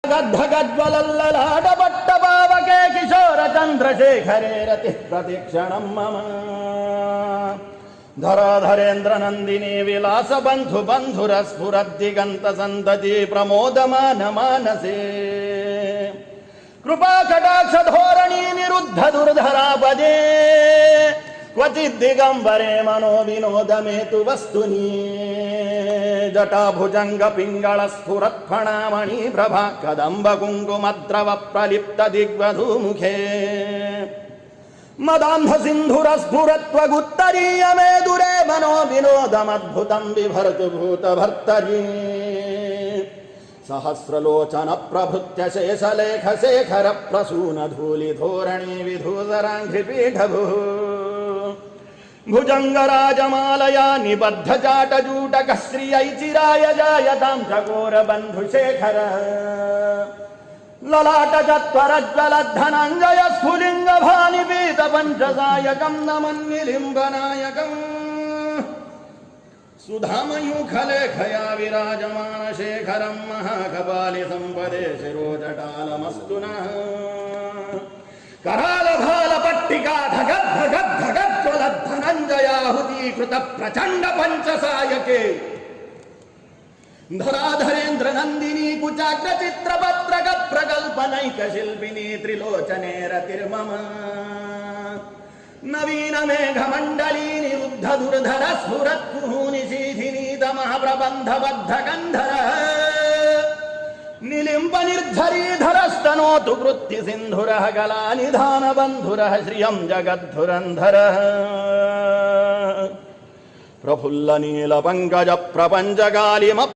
गद्भगज्वलल्ललाटपट्टपावके किशोर चन्द्रशेखरे रतिः प्रतिक्षणं मम धराधरेन्द्र नन्दिनी विलास बन्धु बन्धुरस्फुरद्दिगन्त सन्तति प्रमोदमान मानसे कृपा कटाक्ष धोरणी निरुद्ध दुर्धरापदे क्वचिद्दिगम्बरे मनो विनोदमेतु वस्तुनि जटाभुजंग पिंगल स्फुरत्फणामणि प्रभा कदम्ब कुङ्कुमद्रव प्रलिप्त दिग्वधूमुखे मदान्ध सिन्धुर स्फुरत्वगुत्तरीय मे दुरे मनो विनोदमद्भुतं बिभर्तु भूतभर्तरी सहस्रलोचन प्रभृत्य शेषलेख शेखर प्रसून धूलि धोरणी विधूसराङ्घ्रिपीठभुः भुजंगराजमालया निबद्ध जाटजूटक श्रियै चिराय जायतां चकोर बन्धुशेखर ललाट चत्वरज्वलद्धनञ्जय स्फुलिङ्ग भानिपीत पञ्चसायकं नमन्निलिम्बनायकम् सुधामयूखलेखया विराजमान शेखरं महाकपालि सम्पदे शिरोजटालमस्तु नः कराल भाल पट्टिका धगद् धगद् धगज्वलद्धनञ्जयाहुतीकृत प्रचण्ड पञ्चसायके धराधरेन्द्र नन्दिनी कुचाग्र चित्रपत्रक प्रकल्पनैक शिल्पिनी त्रिलोचने रतिर्मम नवीन मेघमण्डली निरुद्ध दुर्धर स्फुरत् कुहूनिशीधिनीत महाप्रबन्धबद्ध गन्धरः निलिम्ब निर्झरीधरस्तनोतु वृत्ति सिन्धुरः गलानिधान बन्धुरः श्रियं जगद्धुरन्धरः प्रफुल्ल नील पंकज प्रपञ्चकालिम